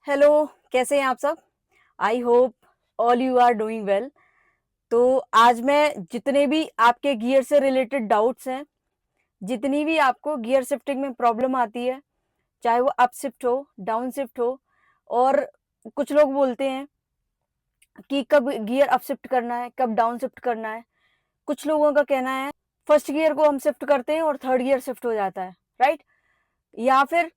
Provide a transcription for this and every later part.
Hello, कैसे हैं आप सब? I hope all you are doing well. तो आज मैं जितने भी आपके गियर से रिलेटेड डाउट्स हैं, जितनी भी आपको गियर शिफ्टिंग में प्रॉब्लम आती है, चाहे वो अप शिफ्ट हो, डाउन शिफ्ट हो, और कुछ लोग बोलते हैं कि कब गियर अप शिफ्ट करना है, कब डाउन शिफ्ट करना है। कुछ लोगों का कहना है फर्स्ट गियर को हम शिफ्ट करते हैं और थर्ड गियर शिफ्ट हो जाता है, राइट? या फिर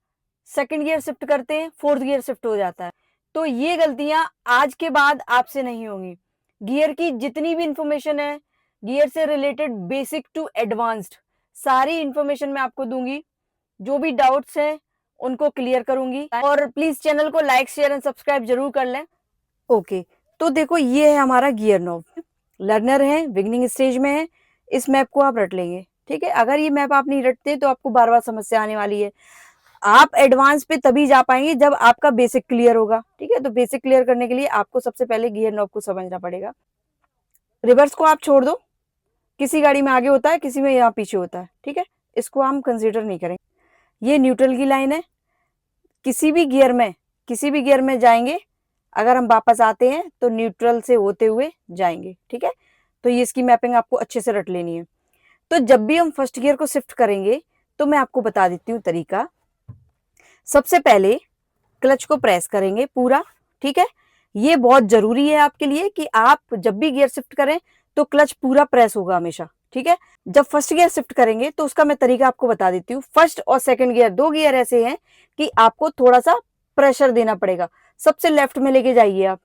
सेकंड गियर शिफ्ट करते हैं, फोर्थ गियर शिफ्ट हो जाता है। तो ये गलतियां आज के बाद आपसे नहीं होंगी। गियर की जितनी भी इंफॉर्मेशन है, गियर से रिलेटेड बेसिक टू एडवांस्ड, सारी इंफॉर्मेशन मैं आपको दूंगी। जो भी डाउट्स हैं उनको क्लियर करूंगी, और प्लीज चैनल को लाइक शेयर एंड सब्सक्राइब जरूर कर लें। ओके, तो देखो ये है हमारा गियर नॉब। लर्नर है, बिगनिंग स्टेज में है, इस मैप को आप रट लेंगे, ठीक है। अगर ये मैप आप नहीं रटते तो आपको बार बार समस्या आने वाली है। आप एडवांस पे तभी जा पाएंगे जब आपका बेसिक क्लियर होगा, ठीक है। तो बेसिक क्लियर करने के लिए आपको सबसे पहले गियर नॉब को समझना पड़ेगा। रिवर्स को आप छोड़ दो, किसी गाड़ी में आगे होता है, किसी में यहाँ पीछे होता है, ठीक है। इसको हम कंसिडर नहीं करेंगे। ये न्यूट्रल की लाइन है। किसी भी गियर में, किसी भी गियर में जाएंगे, अगर हम वापस आते हैं तो न्यूट्रल से होते हुए जाएंगे, ठीक है। तो ये इसकी मैपिंग आपको अच्छे से रट लेनी है। तो जब भी हम फर्स्ट गियर को शिफ्ट करेंगे तो मैं आपको बता देती हूँ तरीका। सबसे पहले क्लच को प्रेस करेंगे पूरा, ठीक है। ये बहुत जरूरी है आपके लिए कि आप जब भी गियर शिफ्ट करें तो क्लच पूरा प्रेस होगा हमेशा, ठीक है। जब फर्स्ट गियर शिफ्ट करेंगे तो उसका मैं तरीका आपको बता देती हूँ। फर्स्ट और सेकंड गियर, दो गियर ऐसे हैं कि आपको थोड़ा सा प्रेशर देना पड़ेगा। सबसे लेफ्ट में लेके जाइए आप,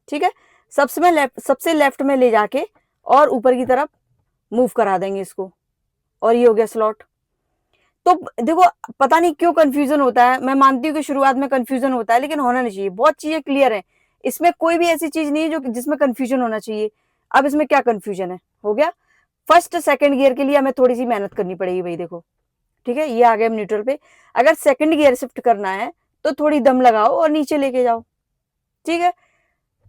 ठीक है। सबसे लेफ्ट में ले जाके और ऊपर की तरफ मूव करा देंगे इसको, और ये हो गया स्लॉट। तो देखो, पता नहीं क्यों कंफ्यूजन होता है। मैं मानती हूँ कि शुरुआत में कंफ्यूजन होता है, लेकिन होना नहीं चाहिए। बहुत चीजें क्लियर है, इसमें कोई भी ऐसी चीज नहीं है जो जिसमें कंफ्यूजन होना चाहिए। अब इसमें क्या कंफ्यूजन है, हो गया। फर्स्ट सेकंड गियर के लिए हमें थोड़ी सी मेहनत करनी पड़ेगी भाई, देखो, ठीक है। ये आ गए हम न्यूट्रल पे। अगर सेकंड गियर शिफ्ट करना है तो थोड़ी दम लगाओ और नीचे लेके जाओ, ठीक है।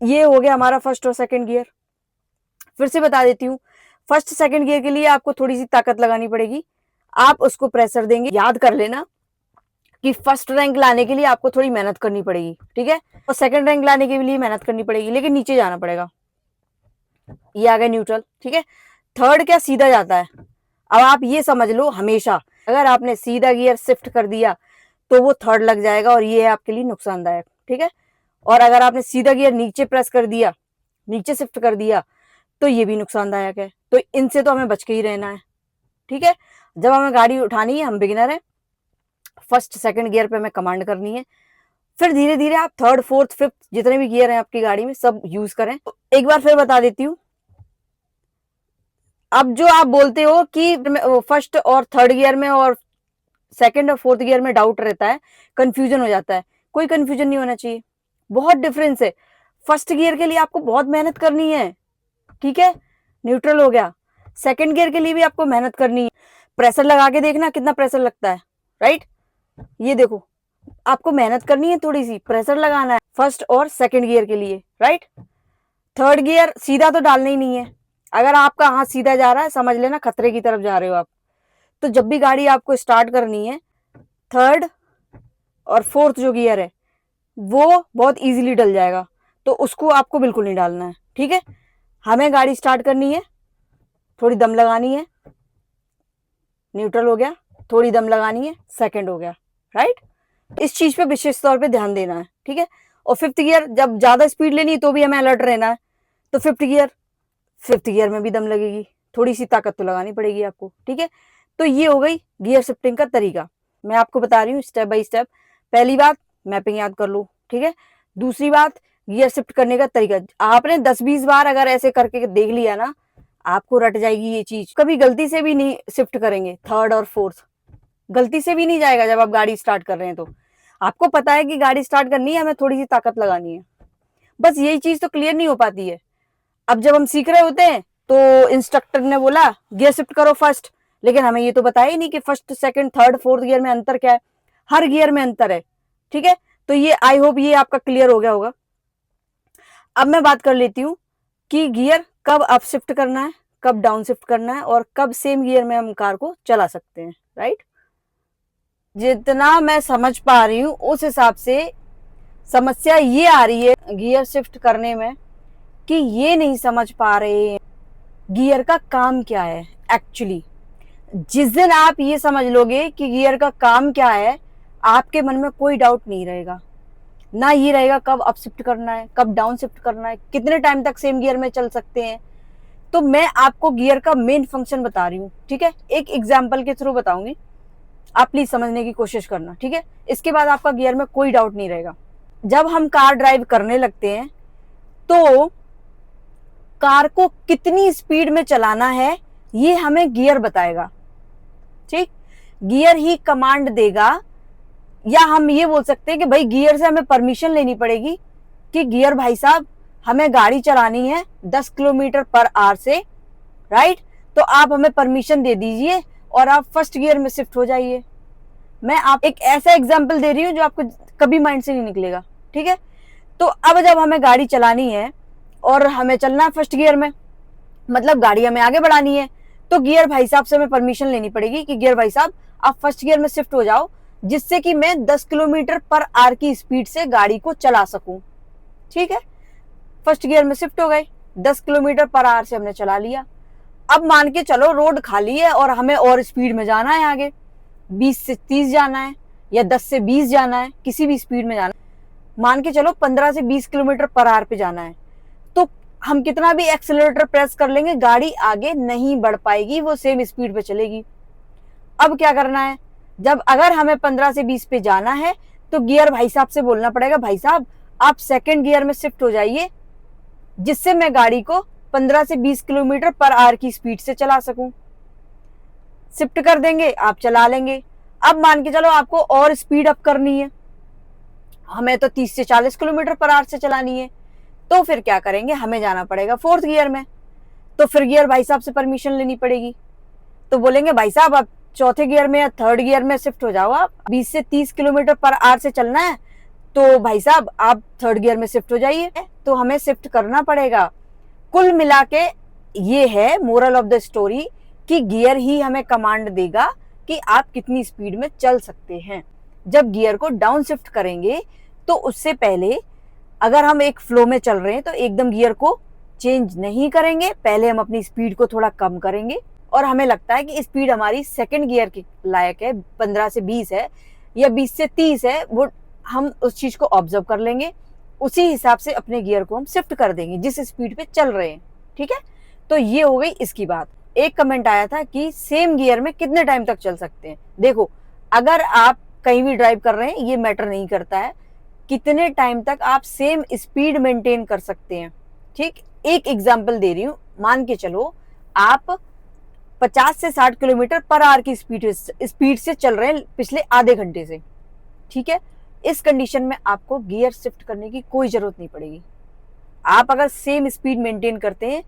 ये हो गया हमारा फर्स्ट और सेकंड गियर। फिर से बता देती हूँ, फर्स्ट सेकंड गियर के लिए आपको थोड़ी सी ताकत लगानी पड़ेगी। आप उसको प्रेशर देंगे, याद कर लेना कि फर्स्ट रैंक लाने के लिए आपको थोड़ी मेहनत करनी पड़ेगी, ठीक है। और सेकंड रैंक लाने के लिए मेहनत करनी पड़ेगी, लेकिन नीचे जाना पड़ेगा। ये आ गया न्यूट्रल, ठीक है। थर्ड क्या सीधा जाता है। अब आप ये समझ लो, हमेशा अगर आपने सीधा गियर शिफ्ट कर दिया तो वो थर्ड लग जाएगा, और ये है आपके लिए नुकसानदायक, ठीक है। और अगर आपने सीधा गियर नीचे प्रेस कर दिया, नीचे शिफ्ट कर दिया, तो ये भी नुकसानदायक है। तो इनसे तो हमें बच के ही रहना है, ठीक है। जब हमें गाड़ी उठानी है, हम बिगिनर है, फर्स्ट सेकंड गियर पे हमें कमांड करनी है। फिर धीरे धीरे आप थर्ड फोर्थ फिफ्थ जितने भी गियर हैं आपकी गाड़ी में सब यूज करें। तो एक बार फिर बता देती हूँ। अब जो आप बोलते हो कि फर्स्ट और थर्ड गियर में और सेकंड और फोर्थ गियर में डाउट रहता है, कंफ्यूजन हो जाता है, कोई कंफ्यूजन नहीं होना चाहिए। बहुत डिफरेंस है। फर्स्ट गियर के लिए आपको बहुत मेहनत करनी है, ठीक है, न्यूट्रल हो गया। सेकंड गियर के लिए भी आपको मेहनत करनी है। प्रेशर लगा के देखना कितना प्रेशर लगता है, राइट। ये देखो, आपको मेहनत करनी है, थोड़ी सी प्रेशर लगाना है फर्स्ट और सेकंड गियर के लिए, राइट। थर्ड गियर सीधा तो डालना ही नहीं है। अगर आपका हाथ सीधा जा रहा है, समझ लेना खतरे की तरफ जा रहे हो आप। तो जब भी गाड़ी आपको स्टार्ट करनी है, थर्ड और फोर्थ जो गियर है वो बहुत इजीली डल जाएगा, तो उसको आपको बिल्कुल नहीं डालना है, ठीक है। हमें गाड़ी स्टार्ट करनी है, थोड़ी दम लगानी है, न्यूट्रल हो गया, थोड़ी दम लगानी है, सेकंड हो गया, राइट। इस चीज पे विशेष तौर पे ध्यान देना है, ठीक है। और फिफ्थ गियर जब ज्यादा स्पीड लेनी है तो भी हमें अलर्ट रहना है। तो फिफ्थ गियर में भी दम लगेगी, थोड़ी सी ताकत तो लगानी पड़ेगी आपको, ठीक है। तो ये हो गई गियर शिफ्टिंग का तरीका। मैं आपको बता रही हूँ स्टेप बाय स्टेप। पहली बात, मैपिंग याद कर लो, ठीक है। दूसरी बात, गियर शिफ्ट करने का तरीका। आपने 10-20 बार अगर ऐसे करके देख लिया ना, आपको रट जाएगी ये चीज। कभी गलती से भी नहीं शिफ्ट करेंगे थर्ड और फोर्थ, गलती से भी नहीं जाएगा। जब आप गाड़ी स्टार्ट कर रहे हैं तो आपको पता है कि गाड़ी स्टार्ट करनी है, हमें थोड़ी सी ताकत लगानी है, बस यही चीज तो क्लियर नहीं हो पाती है। अब जब हम सीख रहे होते हैं तो इंस्ट्रक्टर ने बोला गियर शिफ्ट करो फर्स्ट, लेकिन हमें ये तो बताया ही नहीं कि first second third fourth gear में अंतर क्या है। हर गियर में अंतर है, ठीक है। तो ये आई होप ये आपका क्लियर हो गया होगा। अब मैं बात कर लेती हूँ कि गियर कब अप शिफ्ट करना है, कब डाउन शिफ्ट करना है, और कब सेम गियर में हम कार को चला सकते हैं, राइट। जितना मैं समझ पा रही हूँ उस हिसाब से समस्या ये आ रही है गियर शिफ्ट करने में कि ये नहीं समझ पा रहे गियर का काम क्या है एक्चुअली। जिस दिन आप ये समझ लोगे कि गियर का काम क्या है, आपके मन में कोई डाउट नहीं रहेगा। ना ये रहेगा कब अप शिफ्ट करना है, कब डाउन शिफ्ट करना है, कितने टाइम तक सेम गियर में चल सकते हैं। तो मैं आपको गियर का मेन फंक्शन बता रही हूँ, ठीक है। एक एग्जाम्पल के थ्रू बताऊंगी, आप प्लीज समझने की कोशिश करना, ठीक है। इसके बाद आपका गियर में कोई डाउट नहीं रहेगा। जब हम कार ड्राइव करने लगते हैं तो कार को कितनी स्पीड में चलाना है ये हमें गियर बताएगा, ठीक। गियर ही कमांड देगा, या हम ये बोल सकते हैं कि भाई गियर से हमें परमिशन लेनी पड़ेगी कि गियर भाई साहब हमें गाड़ी चलानी है 10 किलोमीटर पर आवर से, राइट। तो आप हमें परमिशन दे दीजिए और आप फर्स्ट गियर में शिफ्ट हो जाइए। मैं आप एक ऐसा एग्जाम्पल दे रही हूँ जो आपको कभी माइंड से नहीं निकलेगा, ठीक है। तो अब जब हमें गाड़ी चलानी है और हमें चलना है फर्स्ट गियर में, मतलब गाड़ी हमें आगे बढ़ानी है, तो गियर भाई साहब से हमें परमिशन लेनी पड़ेगी कि गियर भाई साहब आप फर्स्ट गियर में शिफ्ट हो जाओ, जिससे कि मैं 10 किलोमीटर पर आवर की स्पीड से गाड़ी को चला सकूं, ठीक है। फर्स्ट गियर में शिफ्ट हो गए, 10 किलोमीटर पर आवर से हमने चला लिया। अब मान के चलो रोड खाली है और हमें और स्पीड में जाना है, आगे 20 से 30 जाना है या 10 से 20 जाना है, किसी भी स्पीड में जाना है। मान के चलो 15 से 20 किलोमीटर पर आवर पे जाना है, तो हम कितना भी एक्सेलरेटर प्रेस कर लेंगे गाड़ी आगे नहीं बढ़ पाएगी, वो सेम स्पीड पे चलेगी। अब क्या करना है, जब अगर हमें 15 से 20 पे जाना है तो गियर भाई साहब से बोलना पड़ेगा भाई साहब आप सेकंड गियर में शिफ्ट हो जाइए, जिससे मैं गाड़ी को 15 से 20 किलोमीटर पर आवर की स्पीड से चला सकूं। शिफ्ट कर देंगे, आप चला लेंगे। अब मान के चलो आपको और स्पीड अप करनी है, हमें तो 30 से 40 किलोमीटर पर आवर से चलानी है, तो फिर क्या करेंगे, हमें जाना पड़ेगा फोर्थ गियर में। तो फिर गियर भाई साहब से परमिशन लेनी पड़ेगी, तो बोलेंगे भाई साहब आप चौथे गियर में या थर्ड गियर में शिफ्ट हो जाओ, आप 20 से 30 किलोमीटर पर आवर से चलना है, तो भाई साहब आप थर्ड गियर में शिफ्ट हो जाइए। तो हमें शिफ्ट करना पड़ेगा। कुल मिला के ये है मोरल ऑफ द स्टोरी कि गियर ही हमें कमांड देगा कि आप कितनी स्पीड में चल सकते हैं। जब गियर को डाउन शिफ्ट करेंगे तो उससे पहले अगर हम एक फ्लो में चल रहे हैं तो एकदम गियर को चेंज नहीं करेंगे, पहले हम अपनी स्पीड को थोड़ा कम करेंगे और हमें लगता है कि स्पीड हमारी सेकंड गियर के लायक है, 15 से 20 है या 20 से 30 है, वो हम उस चीज को ऑब्जर्व कर लेंगे, उसी हिसाब से अपने गियर को हम शिफ्ट कर देंगे जिस स्पीड पे चल रहे हैं, ठीक है। तो ये हो गई इसकी बात। एक कमेंट आया था कि सेम गियर में कितने टाइम तक चल सकते हैं। देखो अगर आप कहीं भी ड्राइव कर रहे हैं ये मैटर नहीं करता है कितने टाइम तक आप सेम स्पीड मेंटेन कर सकते हैं, ठीक। एक एग्जांपल दे रही हूं, मान के चलो आप 50 से 60 किलोमीटर पर आवर की स्पीड से चल रहे हैं पिछले आधे घंटे से, ठीक है। इस कंडीशन में आपको गियर शिफ्ट करने की कोई जरूरत नहीं पड़ेगी। आप अगर सेम स्पीड मेंटेन करते हैं,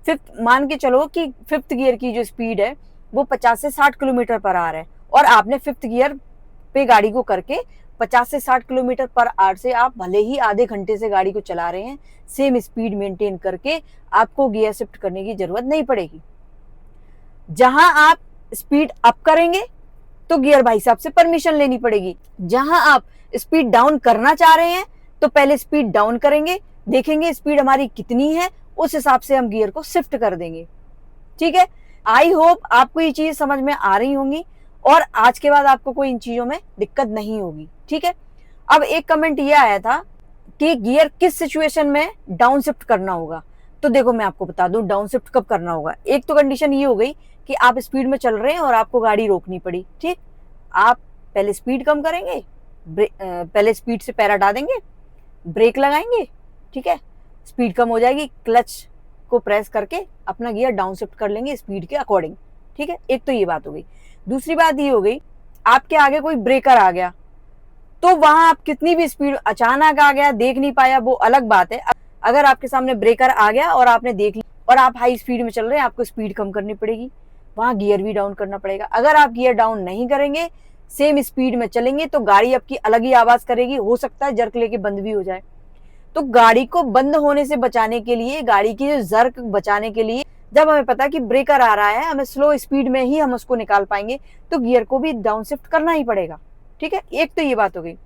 फिफ्थ मान के चलो कि फिफ्थ गियर की जो स्पीड है वो 50 से 60 किलोमीटर पर आवर है और आपने फिफ्थ गियर पे गाड़ी को करके 50 से 60 किलोमीटर पर आवर से आप भले ही आधे घंटे से गाड़ी को चला रहे हैं, सेम स्पीड मेंटेन करके आपको गियर शिफ्ट करने की जरूरत नहीं पड़ेगी। जहां आप स्पीड अप करेंगे तो गियर भाई साहब से परमिशन लेनी पड़ेगी, जहां आप स्पीड डाउन करना चाह रहे हैं तो पहले स्पीड डाउन करेंगे, देखेंगे स्पीड हमारी कितनी है, उस हिसाब से हम गियर को शिफ्ट कर देंगे, ठीक है। आई होप आपको ये चीज समझ में आ रही होंगी और आज के बाद आपको कोई इन चीजों में दिक्कत नहीं होगी, ठीक है। अब एक कमेंट ये आया था कि गियर किस सिचुएशन में डाउन शिफ्ट करना होगा। तो देखो मैं आपको बता दूं डाउन शिफ्ट कब करना होगा। एक तो कंडीशन ये हो गई कि आप स्पीड में चल रहे हैं और आपको गाड़ी रोकनी पड़ी, ठीक। आप पहले स्पीड कम करेंगे, पहले स्पीड से पैर हटा देंगे, ब्रेक लगाएंगे, ठीक है, स्पीड कम हो जाएगी, क्लच को प्रेस करके अपना गियर डाउन शिफ्ट कर लेंगे स्पीड के अकॉर्डिंग, ठीक है। एक तो ये बात हो गई। दूसरी बात ये हो गई आपके आगे कोई ब्रेकर आ गया तो वहां आप कितनी भी स्पीड, अचानक आ गया देख नहीं पाया वो अलग बात है। अगर आपके सामने ब्रेकर आ गया और आपने देख लिया और आप हाई स्पीड में चल रहे हैं, आपको स्पीड कम करनी पड़ेगी, वहां गियर भी डाउन करना पड़ेगा। अगर आप गियर डाउन नहीं करेंगे, सेम स्पीड में चलेंगे तो गाड़ी आपकी अलग ही आवाज करेगी, हो सकता है जर्क लेके बंद भी हो जाए। तो गाड़ी को बंद होने से बचाने के लिए, गाड़ी की जो जर्क बचाने के लिए, जब हमें पता कि ब्रेकर आ रहा है, हमें स्लो स्पीड में ही हम उसको निकाल पाएंगे, तो गियर को भी डाउन शिफ्ट करना ही पड़ेगा, ठीक है। एक तो ये बात हो गई।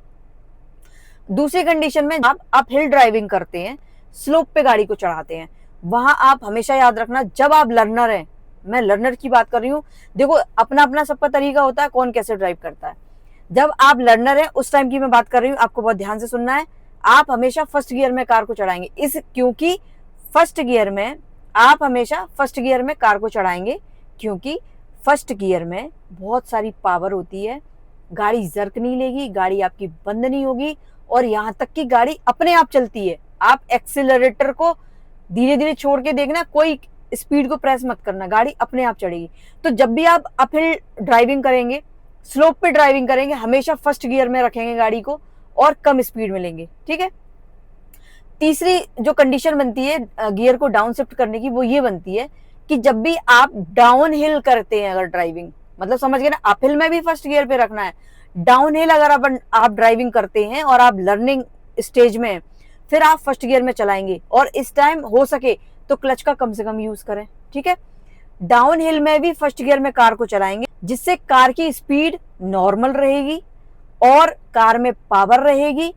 दूसरी कंडीशन में आप अपहिल ड्राइविंग करते हैं, स्लोप पे गाड़ी को चढ़ाते हैं, वहां आप हमेशा याद रखना, जब आप लर्नर हैं, मैं लर्नर की बात कर रही हूँ, देखो अपना अपना सबका तरीका होता है कौन कैसे ड्राइव करता है। जब आप लर्नर हैं उस टाइम की मैं बात कर रही हूँ, आपको बहुत ध्यान से सुनना है। आप हमेशा फर्स्ट गियर में कार को चढ़ाएंगे, क्योंकि फर्स्ट गियर में आप हमेशा फर्स्ट गियर में कार को चढ़ाएंगे, क्योंकि फर्स्ट गियर में बहुत सारी पावर होती है, गाड़ी जर्क नहीं लेगी, गाड़ी आपकी बंद नहीं होगी, और यहाँ तक कि गाड़ी अपने आप चलती है। आप एक्सीलरेटर को धीरे धीरे छोड़ के देखना, कोई स्पीड को प्रेस मत करना, गाड़ी अपने आप चढ़ेगी। तो जब भी आप अपहिल ड्राइविंग करेंगे, स्लोप पे ड्राइविंग करेंगे, हमेशा फर्स्ट गियर में रखेंगे गाड़ी को और कम स्पीड में लेंगे, ठीक है। तीसरी जो कंडीशन बनती है गियर को डाउन शिफ्ट करने की, वो ये बनती है कि जब भी आप डाउन हिल करते हैं अगर ड्राइविंग, मतलब समझ गए ना, अपहिल में भी फर्स्ट गियर पे रखना है, डाउन हिल अगर आप ड्राइविंग करते हैं और आप लर्निंग स्टेज में हैं, फिर आप फर्स्ट गियर में चलाएंगे, और इस टाइम हो सके तो क्लच का कम से कम यूज करें, ठीक है। डाउन हिल में भी फर्स्ट गियर में कार को चलाएंगे, जिससे कार की स्पीड नॉर्मल रहेगी और कार में पावर रहेगी,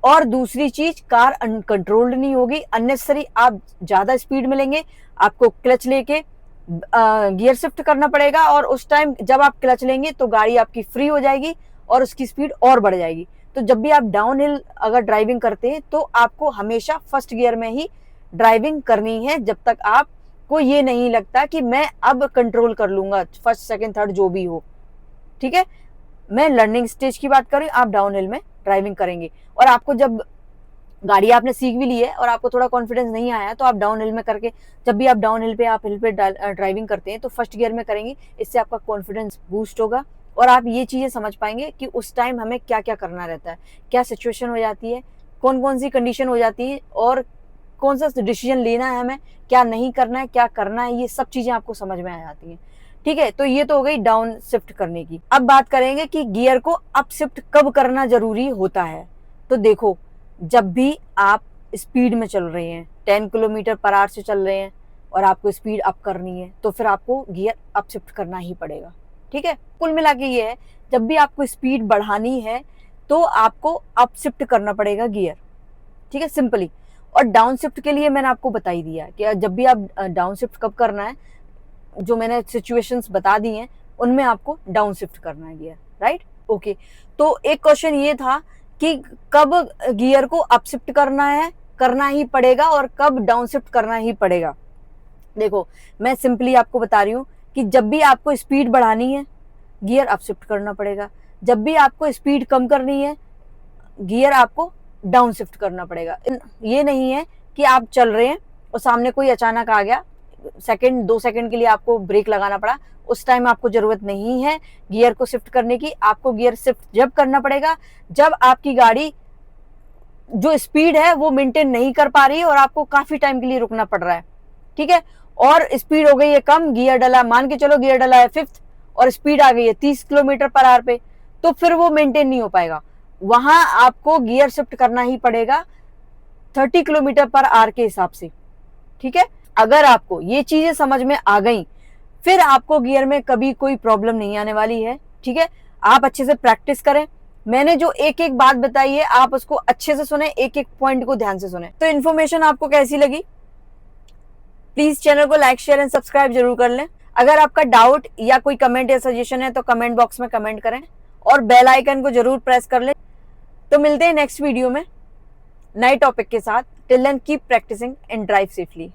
और दूसरी चीज कार अनकंट्रोल्ड नहीं होगी, अननेसेसरी आप ज्यादा स्पीड में लेंगे, आपको क्लच लेके गियर शिफ्ट करना पड़ेगा, और उस टाइम जब आप क्लच लेंगे तो गाड़ी आपकी फ्री हो जाएगी और उसकी स्पीड और बढ़ जाएगी। तो जब भी आप डाउन हिल अगर ड्राइविंग करते हैं तो आपको हमेशा फर्स्ट गियर में ही ड्राइविंग करनी है, जब तक आपको ये नहीं लगता कि मैं अब कंट्रोल कर लूंगा फर्स्ट सेकंड थर्ड जो भी हो, ठीक है। मैं लर्निंग स्टेज की बात कर रही हूँ, आप डाउन हिल में ड्राइविंग करेंगे, और आपको जब गाड़ी आपने सीख भी ली है और आपको थोड़ा कॉन्फिडेंस नहीं आया, तो आप डाउन हिल में करके, जब भी आप डाउन हिल पे आप हिल पे ड्राइविंग करते हैं तो फर्स्ट गियर में करेंगे, इससे आपका कॉन्फिडेंस बूस्ट होगा, और आप ये चीजें समझ पाएंगे कि उस टाइम हमें क्या क्या करना रहता है, क्या सिचुएशन हो जाती है, कौन कौन सी कंडीशन हो जाती है, और कौन सा डिसीजन लेना है हमें, क्या नहीं करना है, क्या करना है, ये सब चीजें आपको समझ में आ जाती है, ठीक है। तो ये तो हो गई डाउन शिफ्ट करने की। अब बात करेंगे कि गियर को अप शिफ्ट कब करना जरूरी होता है। तो देखो, जब भी आप स्पीड में चल रहे हैं, 10 किलोमीटर पर आवर से चल रहे हैं और आपको स्पीड अप करनी है, तो फिर आपको गियर अप शिफ्ट करना ही पड़ेगा, ठीक है। कुल मिला के ये है, जब भी आपको स्पीड बढ़ानी है तो आपको अप शिफ्ट करना पड़ेगा गियर, ठीक है, सिंपली। और डाउन शिफ्ट के लिए मैंने आपको बता ही दिया कि जब भी आप डाउन शिफ्ट कब करना है, जो मैंने सिचुएशंस बता दी हैं उनमें आपको डाउन शिफ्ट करना है गियर, राइट, ओके। तो एक क्वेश्चन ये था कि कब गियर को अप शिफ्ट करना है, करना ही पड़ेगा, और कब डाउन शिफ्ट करना ही पड़ेगा। देखो, मैं सिंपली आपको बता रही हूँ कि जब भी आपको स्पीड बढ़ानी है गियर अप शिफ्ट करना पड़ेगा, जब भी आपको स्पीड कम करनी है गियर आपको डाउन शिफ्ट करना पड़ेगा। ये नहीं है कि आप चल रहे हैं और सामने कोई अचानक आ गया, सेकंड 2 सेकंड के लिए आपको ब्रेक लगाना पड़ा, उस टाइम आपको जरूरत नहीं है गियर को शिफ्ट करने की। आपको गियर शिफ्ट जब करना पड़ेगा जब आपकी गाड़ी जो स्पीड है वो मेंटेन नहीं कर पा रही है और आपको काफी टाइम के लिए रुकना पड़ रहा है, ठीक है। और स्पीड हो गई है कम, गियर डला, मान के चलो गियर डला है 5th और स्पीड आ गई है 30 किलोमीटर पर आवर पे, तो फिर वो मेंटेन नहीं हो पाएगा, वहां आपको गियर शिफ्ट करना ही पड़ेगा 30 किलोमीटर पर आवर के हिसाब से, ठीक है। अगर आपको ये चीजें समझ में आ गई, फिर आपको गियर में कभी कोई प्रॉब्लम नहीं आने वाली है, ठीक है। आप अच्छे से प्रैक्टिस करें, मैंने जो एक एक बात बताई है आप उसको अच्छे से सुने, एक एक पॉइंट को ध्यान से सुने। तो इन्फॉर्मेशन आपको कैसी लगी, प्लीज चैनल को लाइक शेयर एंड सब्सक्राइब जरूर कर लें। अगर आपका डाउट या कोई कमेंट या सजेशन है तो कमेंट बॉक्स में कमेंट करें और बेल आइकन को जरूर प्रेस कर लें। तो मिलते हैं नेक्स्ट वीडियो में नए टॉपिक के साथ। Till then keep practising and drive safely.